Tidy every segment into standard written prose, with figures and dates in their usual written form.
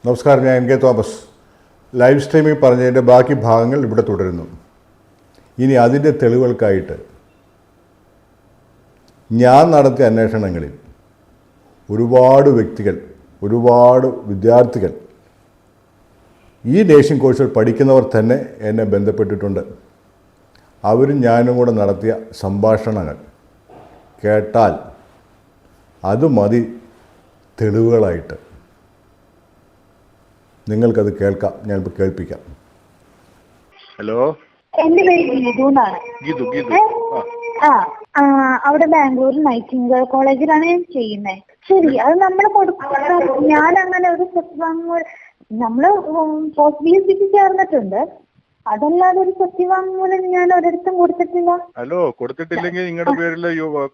നമസ്കാരം, ഞാൻ N K Thomas. Live streaming പറഞ്ഞതിൻ്റെ ബാക്കി ഭാഗങ്ങൾ ഇവിടെ തുടരുന്നു. ഇനി അതിൻ്റെ തെളിവുകൾക്കായിട്ട് ഞാൻ നടത്തിയ അന്വേഷണങ്ങളിൽ ഒരുപാട് വ്യക്തികൾ, ഒരുപാട് വിദ്യാർത്ഥികൾ ഈ നേഴ്സിംഗ് കോഴ്സിൽ പഠിക്കുന്നവർ തന്നെ എന്നെ ബന്ധപ്പെട്ടിട്ടുണ്ട്. അവരും ഞാനും കൂടെ നടത്തിയ സംഭാഷണങ്ങൾ കേട്ടാൽ അത് മതി തെളിവുകളായിട്ട്. നിങ്ങൾക്കത് കേൾക്കാം, ഞാനിപ്പോൾ കേൾപ്പിക്കാം. ഹലോ, എന്റെ പേര് ഗീതു എന്നാണ്. അവിടെ ബാംഗ്ലൂർ നൈറ്റിംഗേൽ കോളേജിലാണ് ഞാൻ ചെയ്യുന്നത്. ശരി, അത് നമ്മൾ ഞാൻ അങ്ങനെ ഒരു സത്യവാങ്മൂലം നമ്മള് പോസ്റ്റ് ബി.എസ്.സിക്ക് ചേർന്നിട്ടുണ്ട്. അതല്ലാതെ ഒരു സത്യവാങ്മൂലം ഞാൻ ഒരിടത്തും കൊടുത്തിട്ടില്ല. ഹലോ, കൊടുത്തിട്ടില്ലെങ്കിൽ നിങ്ങളുടെ പേരിൽ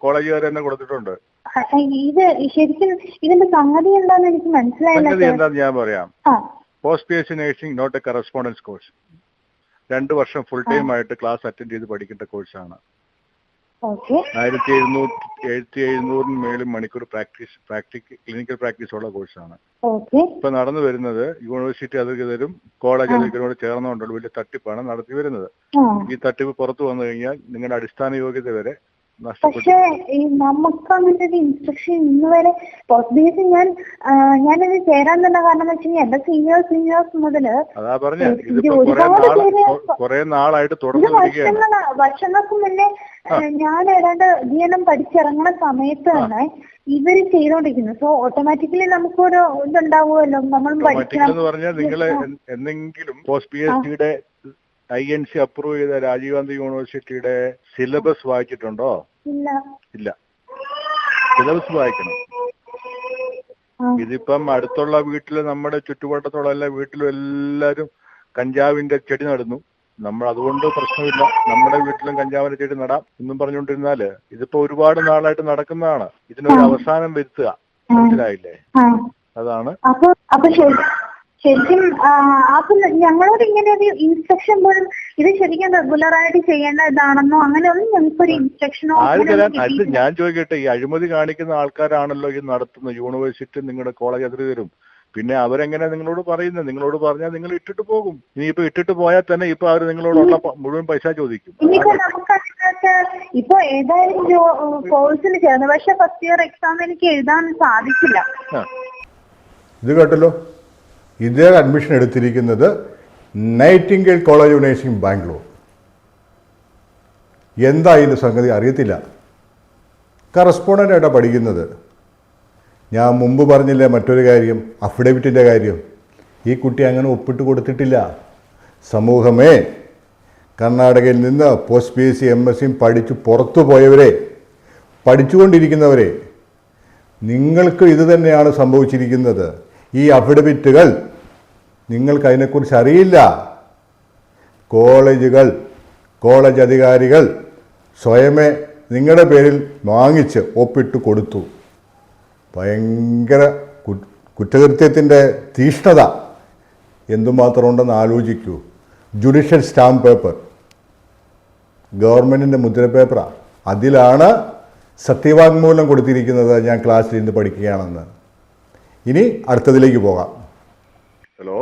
കോളേജുകാർ തന്നെ കൊടുത്തിട്ടുണ്ട്. ഇത് ശരിക്കും ഇതിന്റെ സംഗതി എന്താന്ന് എനിക്ക് മനസ്സിലായില്ല. എന്താന്ന് ഞാൻ പറയാം. Post BSc nursing not a correspondence course. 2 വർഷം ഫുൾ ടൈം ആയിട്ട് ക്ലാസ് അറ്റൻഡ് ചെയ്ത് പഠിക്കേണ്ട കോഴ്സാണ്. 1700 മേലും മണിക്കൂർ ക്ലിനിക്കൽ പ്രാക്ടീസ് ഉള്ള കോഴ്സാണ്. ഇപ്പൊ നടന്നു വരുന്നത് യൂണിവേഴ്സിറ്റി അധികൃതരും കോളേജ് അധികൃതരോട് ചേർന്നുകൊണ്ടുള്ള വലിയ തട്ടിപ്പാണ് നടത്തി വരുന്നത്. ഈ തട്ടിപ്പ് പുറത്തു വന്നു കഴിഞ്ഞാൽ നിങ്ങളുടെ അടിസ്ഥാന യോഗ്യത വരെ പക്ഷേ നമുക്ക് അങ്ങനെ ഒരു ഇൻസ്ട്രക്ഷൻ ഇന്ന് വരെ പോസ്റ്റ് ബി.എസ്.സി ഞാനത് ചേരാൻ തന്നെ കാരണം എന്ന് വെച്ച് കഴിഞ്ഞാൽ എന്റെ സീനിയേഴ്സ് മുതല് അതാ പറഞ്ഞ കുറെ നാളായിട്ട് വർഷങ്ങൾക്ക് മുന്നേ ഞാൻ ഏതാണ്ട് DNM പഠിച്ചിറങ്ങുന്ന സമയത്ത് തന്നെ ഇവര് ചെയ്തോണ്ടിരിക്കുന്നു. സോ ഓട്ടോമാറ്റിക്കലി നമുക്കൊരു ഇതുണ്ടാവുമല്ലോ, നമ്മൾ പറഞ്ഞാൽ നിങ്ങൾ എന്തെങ്കിലും പോസ്റ്റ് ബി.എസ്.സിയുടെ INC അപ്രൂവ് ചെയ്ത രാജീവ് ഗാന്ധി യൂണിവേഴ്സിറ്റിയുടെ സിലബസ് വായിച്ചിട്ടുണ്ടോ? ഇല്ല. സിലബസ് വായിക്കണം. ഇതിപ്പം അടുത്തുള്ള വീട്ടില്, നമ്മുടെ ചുറ്റുവട്ടത്തുള്ള എല്ലാ വീട്ടിലും എല്ലാരും കഞ്ചാവിന്റെ ചെടി നടുന്നു. നമ്മൾ അതുകൊണ്ട് പ്രശ്നമില്ല, നമ്മുടെ വീട്ടിലും കഞ്ചാവിന്റെ ചെടി നടാം എന്നും പറഞ്ഞുകൊണ്ടിരുന്നാല് ഇതിപ്പോ ഒരുപാട് നാളായിട്ട് നടക്കുന്നതാണ്. ഇതിനൊരു അവസാനം വരുത്തുക. മനസ്സിലായില്ലേ? അതാണ്. ശരിക്കും അപ്പൊ ഞങ്ങളോട് ഇങ്ങനെ ഒരു ഇൻസ്ട്രക്ഷൻ പോലും ഇത് ശരിക്കും റെഗുലർ ആയിട്ട് ചെയ്യേണ്ട ഇതാണെന്നോ അങ്ങനെയൊന്നും ഞങ്ങൾക്കൊരു ഇൻസ്ട്രക്ഷനോ. ഞാൻ ചോദിക്കട്ടെ, ഈ അഴിമതി കാണിക്കുന്ന ആൾക്കാരാണല്ലോ ഇത് നടത്തുന്നത്, യൂണിവേഴ്സിറ്റി നിങ്ങളുടെ കോളേജ് അധികൃതരും. പിന്നെ അവരെങ്ങനെ നിങ്ങളോട് പറയുന്നത്? നിങ്ങളോട് പറഞ്ഞാൽ നിങ്ങൾ ഇട്ടിട്ട് പോകും. ഇനിയിപ്പോ ഇട്ടിട്ട് പോയാൽ തന്നെ ഇപ്പൊ അവർ നിങ്ങളോടുള്ള മുഴുവൻ പൈസ ചോദിക്കും. ഇനിയിപ്പോ നമുക്ക് ഇപ്പൊ ഏതായാലും കോഴ്സിന് ചേർന്നു, പക്ഷെ ഫസ്റ്റ് ഇയർ എക്സാം എനിക്ക് എഴുതാൻ സാധിച്ചില്ല. ഇത് കേട്ടല്ലോ, ഇതേ അഡ്മിഷൻ എടുത്തിരിക്കുന്നത് Nightingale college of nursing Bangalore. എന്താ ഇതിൻ്റെ സംഗതി അറിയത്തില്ല. കറസ്പോണ്ടൻ്റായിട്ടാണ് പഠിക്കുന്നത്. ഞാൻ മുമ്പ് പറഞ്ഞില്ലേ മറ്റൊരു കാര്യം, അഫിഡവിറ്റിൻ്റെ കാര്യം. ഈ കുട്ടി അങ്ങനെ ഒപ്പിട്ട് കൊടുത്തിട്ടില്ല. സമൂഹമേ, കർണാടകയിൽ നിന്ന് പോസ്റ്റ് ബി.എസ്.സി MSc പഠിച്ചു പുറത്തു പോയവരെ, പഠിച്ചുകൊണ്ടിരിക്കുന്നവരെ, നിങ്ങൾക്ക് ഇത് തന്നെയാണ് സംഭവിച്ചിരിക്കുന്നത്. ഈ അഫിഡവിറ്റുകൾ നിങ്ങൾക്ക് അതിനെക്കുറിച്ച് അറിയില്ല. കോളേജ് അധികാരികൾ സ്വയമേ നിങ്ങളുടെ പേരിൽ വാങ്ങിച്ച് ഒപ്പിട്ട് കൊടുത്തു. ഭയങ്കര കുറ്റകൃത്യത്തിൻ്റെ തീഷ്ണത എന്തുമാത്രം ഉണ്ടെന്ന് ആലോചിക്കൂ. ജുഡീഷ്യൽ സ്റ്റാമ്പ് പേപ്പർ, ഗവൺമെൻറ്റിൻ്റെ മുദ്രപേപ്പറാണ്. അതിലാണ് സത്യവാങ്മൂലം കൊടുത്തിരിക്കുന്നത് ഞാൻ ക്ലാസ്സിൽ ഇന്ന് പഠിക്കുകയാണെന്ന്. ഇനി അടുത്തതിലേക്ക് പോകാം. Hello,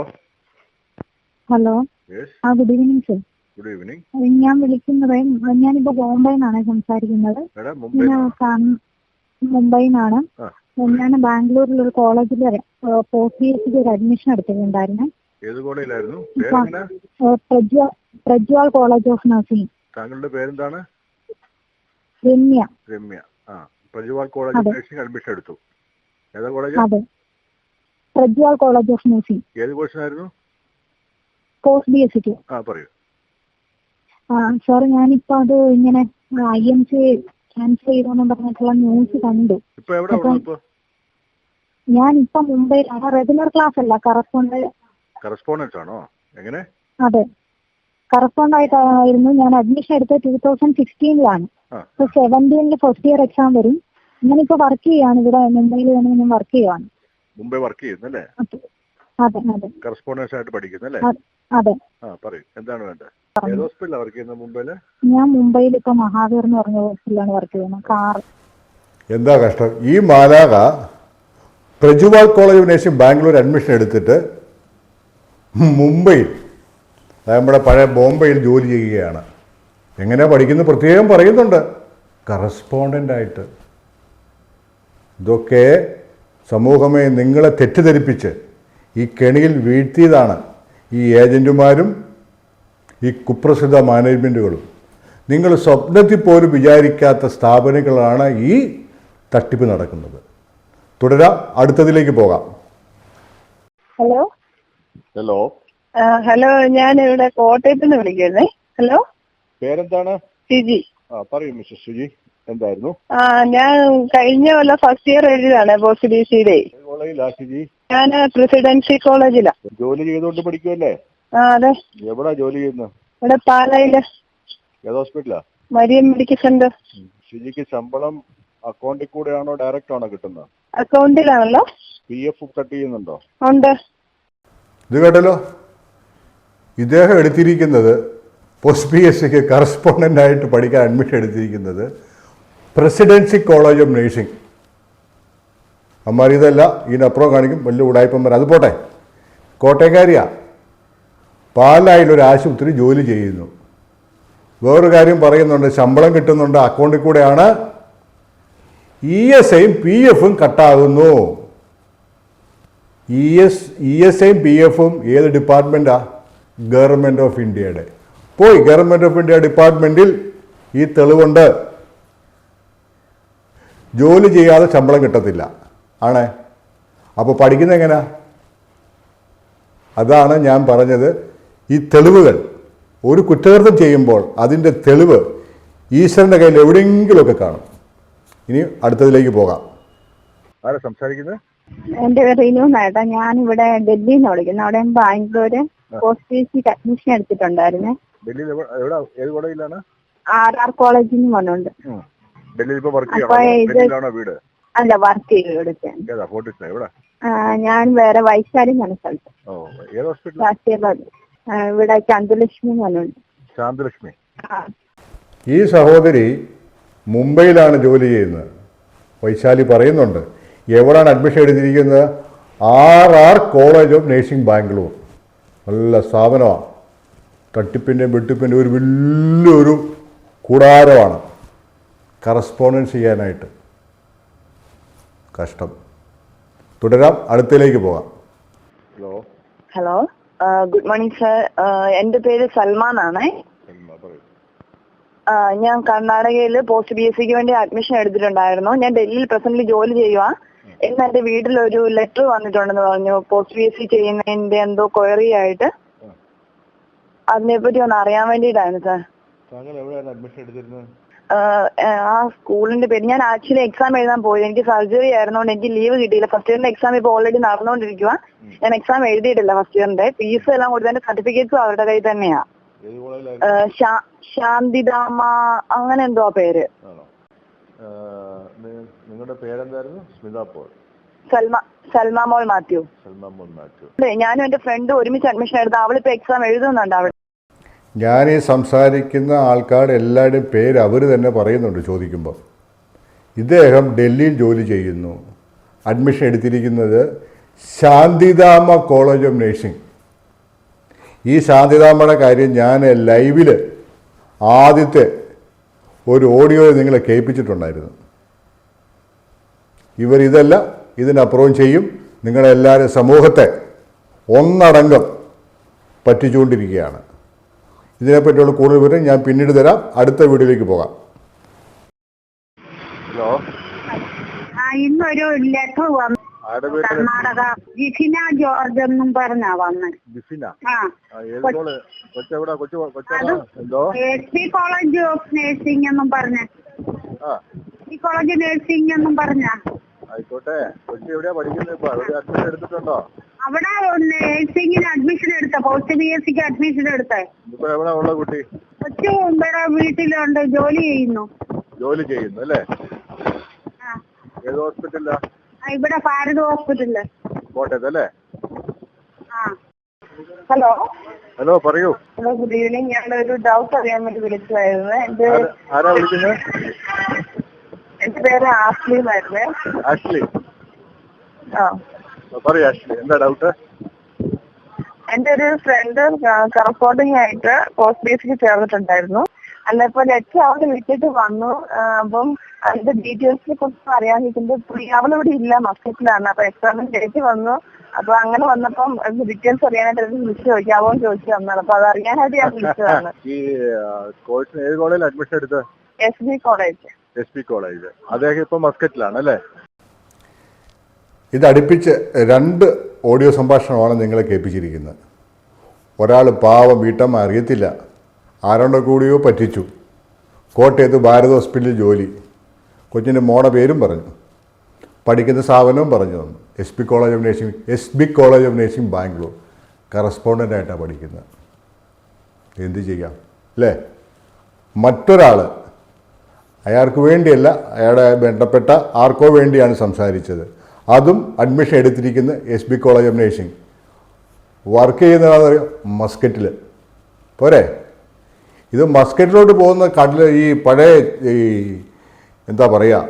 good evening sir. Good evening. ഞാൻ വിളിക്കുന്നത്, ഞാനിപ്പോ ബോംബെന്നാണ് സംസാരിക്കുന്നത്. മുംബൈന്നാണ്. ഞാൻ ബാംഗ്ലൂരിൽ ഒരു കോളേജിൽ പോസ്റ്റ് ബി.എസ്.സിക്ക് ഒരു അഡ്മിഷൻ എടുത്തിട്ടുണ്ടായിരുന്നു. Prajwal college of nursing. താങ്കളുടെ പേരെന്താണ്? Ramya. Prajwal college of nursing admission എടുത്തു. ഏതാ കോളേജ്? അതെ, പ്രജ്വാൾ കോളേജ് ഓഫ് നഴ്സിംഗ്. ഏത് കോഴ്സിനായിരുന്നു? പോസ്റ്റ് ബി.എസ്.സിക്ക്. പറയൂ. സാർ, ഞാനിപ്പോ അത് ഇങ്ങനെ IMC ക്യാൻസൽ ചെയ്തോന്നും പറഞ്ഞിട്ടുള്ള ന്യൂസ് കണ്ടു. ഞാനിപ്പോ മുംബൈയിലാണ്. റെഗുലർ ക്ലാസ് അല്ല, കറസ്പോണ്ടൻസ് ആണോ? എങ്ങനെ? അതെ, കറസ്പോണ്ട് ആയിട്ടായിരുന്നു ഞാൻ അഡ്മിഷൻ എടുത്തത്. 2016 ഇപ്പൊ 17 ഫസ്റ്റ് ഇയർ എക്സാം വരും. ഞാനിപ്പോ വർക്ക് ചെയ്യാണ് ഇവിടെ മുംബൈയിൽ തന്നെ. ഞാൻ വർക്ക് ചെയ്യുവാണ്. മുംബൈ വർക്ക് ചെയ്യുന്നല്ലേ? അതെ അതെ. കറസ്പോണ്ടൻസ് ആയിട്ട് പഠിക്കുന്നല്ലേ? അതെ. പറയൂ, എന്താണ് വേണ്ടത്? ഏത് ഹോസ്പിറ്റലാണ് വർക്ക് ചെയ്യുന്നത് മുംബൈയില്? ഞാൻ മുംബൈയിൽ ഇപ്പൊ മഹാവീർ എന്ന് പറഞ്ഞ ഹോസ്പിറ്റലാണ് വർക്ക് ചെയ്യുന്നത്. കാർ. എന്താ കഷ്ടം. ഈ മാലാക Prajwal college of nursing Bangalore admission എടുത്തിട്ട് മുംബൈയിൽ, അതായത് നമ്മുടെ പഴയ ബോംബെയിൽ ജോലി ചെയ്യുകയാണ്. എങ്ങനെ പഠിക്കുന്നു പ്രത്യേകം പറയുന്നുണ്ട്, കറസ്പോണ്ടൻ്റായിട്ട്. ഇതൊക്കെ സമൂഹമേ നിങ്ങളെ തെറ്റിദ്ധരിപ്പിച്ച് ഈ കെണിയിൽ വീഴ്ത്തിയതാണ് ഈ ഏജൻറ്റുമാരും ഈ കുപ്രസിദ്ധ മാനേജ്മെൻറ്റുകളും. നിങ്ങൾ സ്വപ്നത്തിൽ പോലും വിചാരിക്കാത്ത സ്ഥാപനങ്ങളാണ് ഈ തട്ടിപ്പ് നടക്കുന്നത്. തുടരാം, അടുത്തതിലേക്ക് പോകാം. ഹലോ ഹലോ, ഹലോ, ഞാൻ ഇവിടെ കോട്ടയത്ത് നിന്ന് വിളിക്കുന്നേ. ഹലോ, പേരെന്താണ്? സിജി. പറയൂ മിസ്റ്റർ സുജി, എന്തായിരുന്നു? ഞാൻ കഴിഞ്ഞ കൊല്ലം ഫസ്റ്റ് ഇയർ എഴുതിയതാണ് പോസ്റ്റ് ബി സിയുടെ. കോളേജിലാ സുജി? ഞാൻ പ്രസിഡൻസി കോളേജിലാ. ജോലി ചെയ്തോണ്ട് പഠിക്കുമല്ലേ? അതെ. എവിടാ ജോലി ചെയ്യുന്നത്? ഇവിടെ പാലയില്. ഏത് ഹോസ്പിറ്റലാ? Mariam medical centre. സുജിക്ക് ശമ്പളം അക്കൗണ്ടിൽ കൂടെയാണോ ഡയറക്റ്റ് ആണോ കിട്ടുന്നത്? അക്കൗണ്ടിലാണല്ലോ. PF കട്ട് ചെയ്യുന്നുണ്ടോ? ഉണ്ട്. ഇത് കേട്ടല്ലോ, ഇദ്ദേഹം എടുത്തിരിക്കുന്നത് പോസ്റ്റ് PSCക്ക് കറസ്പോണ്ടൻ്റായിട്ട് പഠിക്കാൻ അഡ്മിഷൻ എടുത്തിരിക്കുന്നത് presidency college of nursing. Ammar ഇതല്ല, ഇതിനപ്പുറം കാണിക്കും വലിയ ഉടായ്പന്മാർ. അത് പോട്ടെ, കോട്ടയക്കാരിയാ, പാലായിലൊരു ആശുപത്രി ജോലി ചെയ്യുന്നു. വേറൊരു കാര്യം പറയുന്നുണ്ട്, ശമ്പളം കിട്ടുന്നുണ്ട്, അക്കൗണ്ടിൽ കൂടെയാണ്. ESIയും PFും കട്ടാകുന്നു. ESIയും PFും ഏത് ഡിപ്പാർട്ട്മെൻറ്റാ? ഗവൺമെൻറ് ഓഫ് ഇന്ത്യയുടെ. പോയി ഗവൺമെൻറ് ഓഫ് ഇന്ത്യ ഡിപ്പാർട്ട്മെൻറ്റിൽ ഈ തെളിവുണ്ട്. ജോലി ചെയ്യാതെ ശമ്പളം കിട്ടത്തില്ല ആണ്. അപ്പോൾ പഠിക്കുന്നത് എങ്ങനെയാ? അതാണ് ഞാൻ പറഞ്ഞത്, ഈ തെളിവുകൾ ഒരു കുറ്റകൃത്യം ചെയ്യുമ്പോൾ അതിൻ്റെ തെളിവ് ഈശ്വരൻ്റെ കയ്യിൽ എവിടെയെങ്കിലുമൊക്കെ കാണും. ഇനി അടുത്തതിലേക്ക് പോകാം. ആരാ സംസാരിക്കുന്നത്? എന്റെ പേര് റിനു നേട്ടാ. ഞാനിവിടെ ഡൽഹിയിൽ നിന്ന് വിളിക്കുന്നു. അവിടെ ബാംഗ്ലൂര് പോസ്റ്റ് PSCക്ക് അഡ്മിഷൻ എടുത്തിട്ടുണ്ടായിരുന്നേ. ഡൽഹിയിൽ ഏത് കോളേജിലാണ്? RR കോളേജിൽ നിന്ന് വന്നുണ്ട്. ഡൽഹിയിൽ ഇപ്പൊ വർക്ക് ചെയ്യണോ? വീട് അല്ല, വർക്ക് ചെയ്തെടുക്കാൻ. ഏതാ ഫോർട്ടിസ്? എവിടെ? ഞാൻ വേറെ വൈശാലി എന്ന സ്ഥലത്ത്. ഏത് ഹോസ്പിറ്റൽ? രാഷ്ട്രീയപാത. ഇവിടെ ചാന്തലക്ഷ്മി വന്നുണ്ട്. ശാന്തലക്ഷ്മി. ഈ സഹോദരി മുംബൈയിലാണ് ജോലി ചെയ്യുന്നത്. വൈശാലി പറയുന്നുണ്ട് എവിടെയാണ് അഡ്മിഷൻ എടുത്തിരിക്കുന്നത്? RR college of nursing Bangalore. നല്ല സ്ഥാപനമാണ്. തട്ടിപ്പിൻ്റെയും വെട്ടിപ്പിൻ്റെയും ഒരു വലിയൊരു കൂടാരമാണ് കറസ്പോണ്ടൻസ് ചെയ്യാനായിട്ട്. കഷ്ടം. തുടരാം, അടുത്തതിലേക്ക് പോകാം. Hello. Hello, good morning sir. എന്റെ പേര് സൽമാൻ ആണേ. ഞാൻ കർണാടകയിൽ പോസ്റ്റ് PSCക്ക് വേണ്ടി അഡ്മിഷൻ എടുത്തിട്ടുണ്ടായിരുന്നു. ഞാൻ ഡൽഹിയിൽ പ്രസന്റ്ലി ജോലി ചെയ്യുക. ഇന്ന് എന്റെ വീട്ടിലൊരു ലെറ്റർ വന്നിട്ടുണ്ടെന്ന് പറഞ്ഞു, പോസ്റ്റ് PSC ചെയ്യുന്നതിന്റെ എന്തോ ക്വയറി ആയിട്ട്. അതിനെപ്പറ്റി ഒന്ന് അറിയാൻ വേണ്ടിയിട്ടായിരുന്നു സാർ. ആ സ്കൂളിന്റെ പേര്, ഞാൻ ആക്ച്വലി എക്സാം എഴുതാൻ പോയി. എനിക്ക് സർജറി ആയിരുന്നോണ്ട് എനിക്ക് ലീവ് കിട്ടിയില്ല. ഫസ്റ്റ് ഇയറിന്റെ എക്സാം ഇപ്പൊ ഓൾറെഡി നടന്നുകൊണ്ടിരിക്കുക. ഞാൻ എക്സാം എഴുതിയിട്ടില്ല ഫസ്റ്റ് ഇയറിന്റെ. ഫീസ് എല്ലാം കൊടുത്തതിന്റെ സർട്ടിഫിക്കറ്റ്സും അവരുടെ കയ്യിൽ തന്നെയാ. ശാന്തിധാമ അങ്ങനെ എന്തോ ആ പേര്. നിങ്ങളുടെ പേരെന്തായിരുന്നു? സ്മിത പോൾ. സൽമാ മോൾ മാത്യു. ഞാനും എന്റെ ഫ്രണ്ട് ഒരുമിച്ച് അഡ്മിഷൻ എടുത്ത. അവളിപ്പോ എക്സാം എഴുതുന്നുണ്ട് അവിടെ. ഞാൻ ഈ സംസാരിക്കുന്ന ആൾക്കാരുടെ എല്ലാവരുടെയും പേര് അവർ തന്നെ പറയുന്നുണ്ട് ചോദിക്കുമ്പോൾ. ഇദ്ദേഹം ഡൽഹിയിൽ ജോലി ചെയ്യുന്നു. അഡ്മിഷൻ എടുത്തിരിക്കുന്നത് ശാന്തിധാമ കോളേജ് ഓഫ് നേഴ്സിംഗ്. ഈ ശാന്തിധാമയുടെ കാര്യം ഞാൻ ലൈവിൽ ആദ്യത്തെ ഒരു ഓഡിയോ നിങ്ങളെ കേൾപ്പിച്ചിട്ടുണ്ടായിരുന്നു. ഇവരിതല്ല, ഇതിനപ്പുറവും ചെയ്യും. നിങ്ങളെല്ലാവരും സമൂഹത്തെ ഒന്നടങ്കം പറ്റിച്ചുകൊണ്ടിരിക്കുകയാണ്. ഇതിനെപ്പറ്റിയുള്ള കൂടുതൽ വിവരം ഞാൻ പിന്നീട് തരാം. അടുത്ത വീഡിയോയിലേക്ക് പോകാം. ഹലോ. ഇന്നൊരു ലെറ്റർ വന്നു കർണാടക. ജിഫിന ജോർജ് എന്നും പറഞ്ഞാ വന്നത്. SP കോളേജ് ഓഫ് നഴ്സിംഗ് എന്നും പറഞ്ഞ. കോളേജ് നഴ്സിംഗ് എന്നും പറഞ്ഞ. ആയിക്കോട്ടെ. കൊച്ചി എവിടെയാ പഠിക്കുന്നത്? ഇപ്പൊ അഡ്മിഷൻ എടുത്തിട്ടുണ്ടോ? അവിടെ നഴ്സിംഗിന് അഡ്മിഷൻ എടുത്ത. പോസ്റ്റ് PSCക്ക് അഡ്മിഷൻ എടുത്തേ. ഇപ്പൊ എവിടെ ഉള്ള കുട്ടി? കൊച്ചു ഇവിടെ വീട്ടിലുണ്ട്, ജോലി ചെയ്യുന്നു. ജോലി ചെയ്യുന്നു അല്ലേ? ഏത് ഹോസ്പിറ്റലിലാ? ഇവിടെ ഭാരത് ഹോസ്പിറ്റലില്, കോട്ടയത്ത് അല്ലേ? ഹലോ. ഹലോ, പറയൂ. Hello, good evening. ഞാനൊരു ഡൗട്ട് അറിയാൻ വേണ്ടി വിളിച്ചതായിരുന്നു. ആരാ വിളിക്കുന്നത്? എന്റെ പേര് ആഷ്ലി എന്നായിരുന്നേ. ആഷ്ലി. പറയൂ ആഷ്ലി, എന്താ ഡൗട്ട്? എന്റെ ഒരു ഫ്രണ്ട് കറസ്പോണ്ടിങ് ആയിട്ട് പോസ്റ്റ് ബേസിക്ക് ചേർന്നിട്ടുണ്ടായിരുന്നു. അല്ലപ്പോ ലെറ്റർ അവള് വിട്ടിട്ട് വന്നു. അപ്പം അതിന്റെ ഡീറ്റെയിൽസിനെ കുറിച്ച് അറിയാനിരിക്കുന്നത് അവളിവിടെ ഇല്ല, മസ്കറ്റിലാണ്. അപ്പൊ എക്സാമിന് ഡേറ്റ് വന്നു. അപ്പൊ അങ്ങനെ വന്നപ്പം ഡീറ്റെയിൽസ് അറിയാനായിട്ട് വിളിച്ചു ചോദിക്കാവോ എന്ന് ചോദിച്ചു തന്നാണ്. അപ്പൊ അത് അറിയാനായിട്ട് ഞാൻ വിളിച്ചതാണ്. ഈ കോഴ്സിന് ഏത് കോളേജിൽ അഡ്മിഷൻ എടുത്തത്? SB college. SB college. അദ്ദേഹം ഇപ്പൊ മസ്കറ്റിലാണ് അല്ലേ? ഇത് അടുപ്പിച്ച് 2 ഓഡിയോ സംഭാഷണമാണ് നിങ്ങളെ കേൾപ്പിച്ചിരിക്കുന്നത്. ഒരാൾ പാവം വീട്ടമ്മ അറിയത്തില്ല, ആരോണ്ടോ കൂടിയോ പറ്റിച്ചു, കോട്ടയത്ത് ഭാരത് ഹോസ്പിറ്റലിൽ ജോലി, കൊച്ചിൻ്റെ മോടെ പേരും പറഞ്ഞു, പഠിക്കുന്ന സ്ഥാപനവും പറഞ്ഞു തന്നു. SB college of nursing Bangalore. കറസ്പോണ്ടൻ്റായിട്ടാണ് പഠിക്കുന്നത്. എന്ത് ചെയ്യാം അല്ലേ? മറ്റൊരാൾ അയാൾക്ക് വേണ്ടിയല്ല, അയാളുടെ ബന്ധപ്പെട്ട ആർക്കോ വേണ്ടിയാണ് സംസാരിച്ചത്. അതും അഡ്മിഷൻ എടുത്തിരിക്കുന്ന SB college of nursing. Work ചെയ്യുന്നതാണെന്നറിയാം, മസ്കറ്റിൽ. പോരെ? ഇത് മസ്കറ്റിലോട്ട് പോകുന്ന ഈ പഴയ എന്താ പറയുക,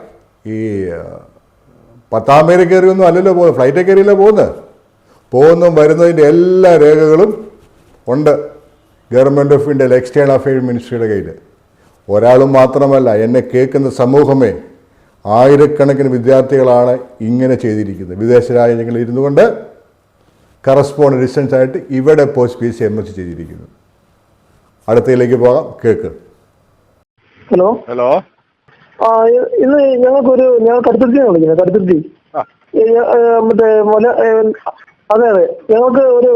ഈ 10ാം പേര് കയറിയൊന്നും അല്ലല്ലോ പോകുന്നത്, ഫ്ലൈറ്റ് കയറിയല്ലോ പോകുന്നതും വരുന്നതിൻ്റെ എല്ലാ രേഖകളും ഉണ്ട് ഗവൺമെൻറ് ഓഫ് ഇന്ത്യയിൽ എക്സ്റ്റേണൽ അഫയേഴ്സ് മിനിസ്ട്രിയുടെ കയ്യിൽ. ഒരാളും മാത്രമല്ല, എന്നെ കേൾക്കുന്ന സമൂഹമേ, ആയിരക്കണക്കിന് വിദ്യാർത്ഥികളാണ് ഇങ്ങനെ ചെയ്തിരിക്കുന്നത്. വിദേശ രാജ്യങ്ങളിൽ ഇരുന്നു കൊണ്ട് കറസ്പോണ്ടൻറ്റ് ഡിസ്റ്റൻസ് ആയിട്ട് ഇവിടെ പോസ്റ്റ് PhD MSc ചെയ്തിരിക്കുന്നു. അടുത്തയിലേക്ക് പോകാം, കേക്ക്. ഹലോ. ഇന്ന് ഞങ്ങൾ കടുത്തുരുത്തിയാണ് വിളിക്കുന്നത്. കടുത്തുരുത്തി അതെ ഞങ്ങൾക്ക് ഒരു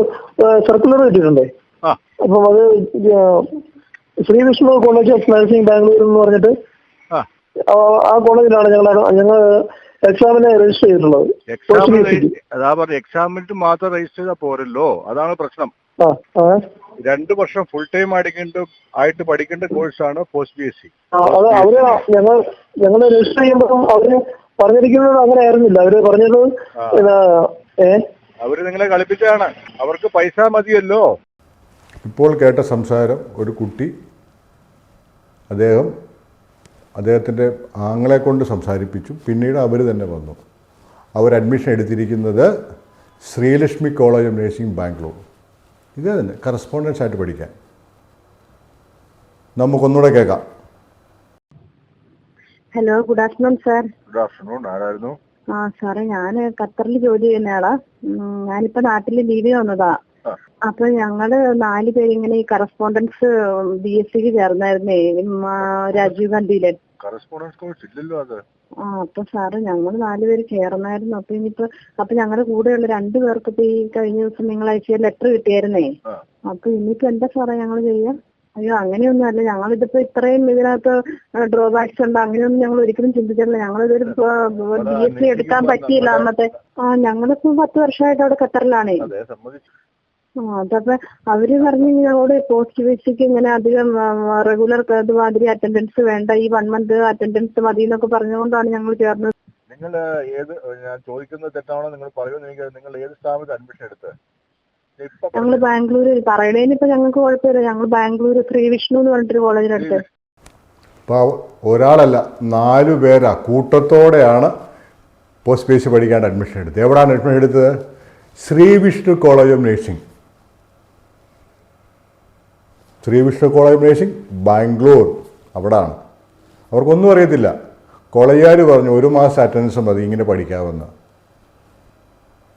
സർക്കുലർ കിട്ടിയിട്ടുണ്ടേ. അപ്പം അത് Shri Vishnu college of nursing Bangalore എന്ന് പറഞ്ഞിട്ട് ആ കോളേജിലാണ് ഞങ്ങൾ എക്സാമിനെ രജിസ്റ്റർ ചെയ്തിട്ടുള്ളത്. എക്സാമിന് മാത്രം രജിസ്റ്റർ ചെയ്താൽ പോരല്ലോ, അതാണ് പ്രശ്നം. 2 വർഷം ഫുൾ ടൈം ആയിട്ട് പഠിക്കേണ്ട കോഴ്സാണ് പോസ്റ്റ് PhD. അത് ഞങ്ങൾ രജിസ്റ്റർ ചെയ്യുമ്പോൾ അവര് പറഞ്ഞിരിക്കുന്നത് അങ്ങനെ ആയിരുന്നില്ല. അവര് പറഞ്ഞത് അവര് നിങ്ങളെ കളിപ്പിച്ചാണ്, അവർക്ക് പൈസ മതിയല്ലോ. ഇപ്പോൾ കേട്ട സംസാരം ഒരു കുട്ടി അദ്ദേഹത്തിൻ്റെ ആങ്ങളെ കൊണ്ട് സംസാരിപ്പിച്ചു. പിന്നീട് അവർ തന്നെ വന്നു. അവർ അഡ്മിഷൻ എടുത്തിരിക്കുന്നത് Sreelakshmi college of nursing Bangalore. ഇതേ തന്നെ കറസ്പോണ്ടൻസ് ആയിട്ട് പഠിക്കാൻ. നമുക്കൊന്നുകൂടെ കേൾക്കാം. Hello, good afternoon sir. Good afternoon. ആരായിരുന്നു? സാറേ, ഞാൻ ഖത്തറിൽ ജോലി ചെയ്യുന്നയാളാ. ഞാനിപ്പോ നാട്ടിൽ ലീവിന് വന്നതാ. അപ്പൊ ഞങ്ങള് 4 പേര് ഇങ്ങനെ ഈ കറസ്പോണ്ടൻസ് BScക്ക് ചേർന്നായിരുന്നേ, രാജീവ് ഗാന്ധിയിലെ. കറസ്പോണ്ടൻസ് കോഴ്സ് ഇല്ലല്ലോ അത്. അപ്പൊ സാറ് ഞങ്ങൾ 4 പേര് ചേർന്നായിരുന്നു. അപ്പൊ ഞങ്ങളുടെ കൂടെയുള്ള 2 പേർക്ക് ഇപ്പൊ ഈ കഴിഞ്ഞ ദിവസം നിങ്ങൾ അയച്ച ലെറ്റർ കിട്ടിയായിരുന്നേ. അപ്പൊ ഇനിയിപ്പോ എന്താ സാറേ ഞങ്ങൾ ചെയ്യാം? അയ്യോ, അങ്ങനെയൊന്നും അല്ല. ഞങ്ങളിതിപ്പോ ഇത്രയും ഇതിനകത്ത് ഡ്രോബാക്സ് ഉണ്ട്, അങ്ങനെയൊന്നും ഞങ്ങൾ ഒരിക്കലും ചിന്തിച്ചിട്ടില്ല. ഞങ്ങളിതൊരു BSc എടുക്കാൻ പറ്റിയില്ല അന്നത്തെ. ഞങ്ങളിപ്പോ 10 വർഷമായിട്ട് അവിടെ ഖത്തറിലാണേ. അതപ്പോ അവര് പറഞ്ഞു ഞങ്ങളോട് പോസ്റ്റ് PhDക്ക് ഇങ്ങനെ അധികം റെഗുലർ മാതിരി അറ്റൻഡൻസ് വേണ്ട, ഈ 1 month അറ്റൻഡൻസ് മതി എന്നൊക്കെ പറഞ്ഞുകൊണ്ടാണ് ഞങ്ങൾ ചേർന്നത്. നിങ്ങൾ ഞാൻ ചോദിക്കുന്നത് തെറ്റാണോ നിങ്ങൾ പറയുന്നത്? നിങ്ങൾ ഏത് സ്ഥാപനത്തിൽ അഡ്മിഷൻ എടുത്തത്? ഞങ്ങള് ബാംഗ്ലൂർ. പറയണേന് ഇപ്പൊ ഞങ്ങൾക്ക് കുഴപ്പമില്ല. ഞങ്ങൾ ബാംഗ്ലൂർ ശ്രീ വിഷ്ണു എന്ന് പറഞ്ഞിട്ടൊരു കോളേജിലെടുത്ത്. അപ്പോൾ ഒരാളല്ല, 4 പേരാ കൂട്ടത്തോടെയാണ് പോസ്റ്റ് PhD പഠിക്കാണ്ട് അഡ്മിഷൻ എടുത്തത്. എവിടെയാണ് അഡ്മിഷൻ എടുത്തത്? Shri Vishnu college of nursing. Shri Vishnu college of nursing Bangalore. അവിടാണ്. അവർക്കൊന്നും അറിയത്തില്ല. കോളേജുകാർ പറഞ്ഞു 1 മാസം അറ്റൻഡൻസ് മതി, ഇങ്ങനെ പഠിക്കാമെന്ന്.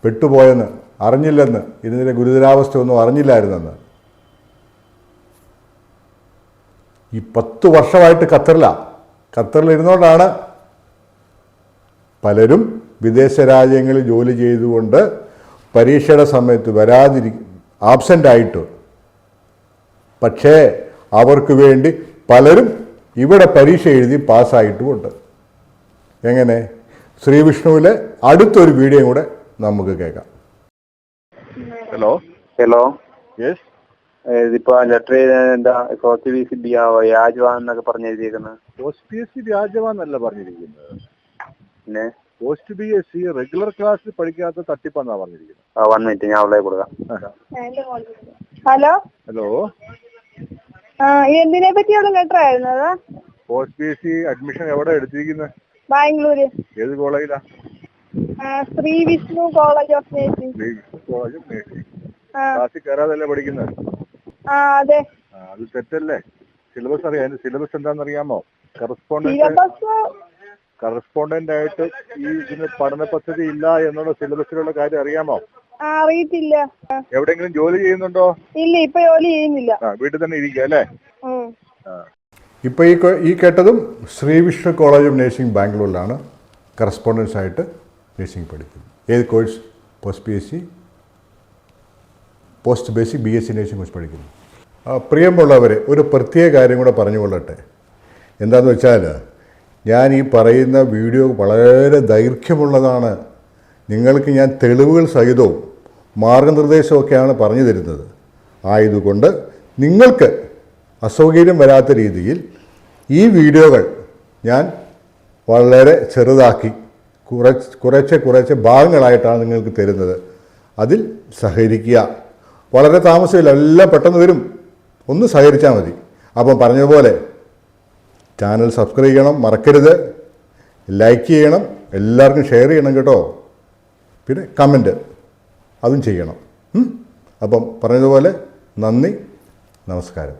പെട്ടുപോയെന്ന് അറിഞ്ഞില്ലെന്ന്, ഇതിൻ്റെ ഗുരുതരാവസ്ഥ ഒന്നും അറിഞ്ഞില്ലായിരുന്നെന്ന്. ഈ 10 വർഷമായിട്ട് ഖത്തറിലിരുന്നുകൊണ്ടാണ് പലരും വിദേശ രാജ്യങ്ങളിൽ ജോലി ചെയ്തുകൊണ്ട് പരീക്ഷയുടെ സമയത്ത് ആബ്സെൻ്റ് ആയിട്ട്, പക്ഷേ അവർക്ക് വേണ്ടി പലരും ഇവിടെ പരീക്ഷ എഴുതി പാസ്സായിട്ടുമുണ്ട്. എങ്ങനെ? ശ്രീ വിഷ്ണുവിലെ അടുത്തൊരു വീഡിയോ കൂടെ നമുക്ക് കേൾക്കാം. ഹലോ. യെസ്. ഇതിപ്പോ ലെറ്റർ എന്താ പോസ്റ്റ് PhD വ്യാജമാണെന്നൊക്കെ പറഞ്ഞു എഴുതിയേക്കുന്നത്? പോസ്റ്റ് PhD വ്യാജമാന്നല്ല പറഞ്ഞിരിക്കുന്നത്. പിന്നെ പോസ്റ്റ് PhD റെഗുലർ ക്ലാസ്സിൽ പഠിക്കാത്ത തട്ടിപ്പെന്നാ പറഞ്ഞിരിക്കുന്നത്. 1 minute ഞാൻ അവളെ കൊടുക്കാം. ഹലോ. എന്തിനെ പറ്റിയുള്ള ലെറ്റർ ആയിരുന്നത്? പോസ്റ്റ് PhD അഡ്മിഷൻ എവിടെ എടുത്തിരിക്കുന്നത്? ബാംഗ്ലൂര്. ഏത് കോളേജിലാ? Shri Vishnu college of nursing. Shri Vishnu college of nursing. ക്ലാസ്സിൽ കയറാതല്ലേ പഠിക്കുന്നത്? അതെ. അത് തെറ്റല്ലേ? സിലബസ് അറിയാം. സിലബസ് എന്താണെന്നറിയാമോ? കറസ്പോണ്ടന്റ് ആയിട്ട് ഈ ഇതിന് പഠന പദ്ധതി ഇല്ല എന്നുള്ള സിലബസിലുള്ള കാര്യം അറിയാമോ? അറിയത്തില്ല. എവിടെയെങ്കിലും ജോലി ചെയ്യുന്നുണ്ടോ? ഇല്ല, ഇപ്പൊ ജോലി ചെയ്യുന്നില്ല. വീട്ടിൽ തന്നെ ഇരിക്കുക അല്ലേ? ഇപ്പോൾ ഈ കേട്ടതും ശ്രീവിഷ്ണു കോളേജ് ഓഫ് നഴ്സിംഗ് ബാംഗ്ലൂരിലാണ് കറസ്പോണ്ടൻസ് ആയിട്ട് നഴ്സിംഗ് പഠിക്കുന്നത്. ഏത് course? Post basic BSc nursing course പഠിക്കുന്നു. പ്രിയമുള്ളവരെ, ഒരു പ്രത്യേക കാര്യം കൂടെ പറഞ്ഞുകൊള്ളട്ടെ. എന്താണെന്ന് വെച്ചാൽ, ഞാൻ ഈ പറയുന്ന വീഡിയോ വളരെ ദൈർഘ്യമുള്ളതാണ്. നിങ്ങൾക്ക് ഞാൻ തെളിവുകൾ സഹിതവും മാർഗനിർദ്ദേശമൊക്കെയാണ് പറഞ്ഞു തരുന്നത്. ആയതുകൊണ്ട് നിങ്ങൾക്ക് അസൗകര്യം വരാത്ത രീതിയിൽ ഈ വീഡിയോകൾ ഞാൻ വളരെ ചെറുതാക്കി കുറച്ച് ഭാഗങ്ങളായിട്ടാണ് നിങ്ങൾക്ക് തരുന്നത്. അതിൽ സഹകരിക്കുക. വളരെ താമസമില്ല, എല്ലാം പെട്ടെന്ന് വരും. ഒന്ന് സഹകരിച്ചാൽ മതി. അപ്പം പറഞ്ഞതുപോലെ ചാനൽ സബ്സ്ക്രൈബ് ചെയ്യണം, മറക്കരുത്. ലൈക്ക് ചെയ്യണം, എല്ലാവർക്കും ഷെയർ ചെയ്യണം കേട്ടോ. പിന്നെ കമൻറ്റ് അതും ചെയ്യണം. അപ്പം പറഞ്ഞതുപോലെ നന്ദി, നമസ്കാരം.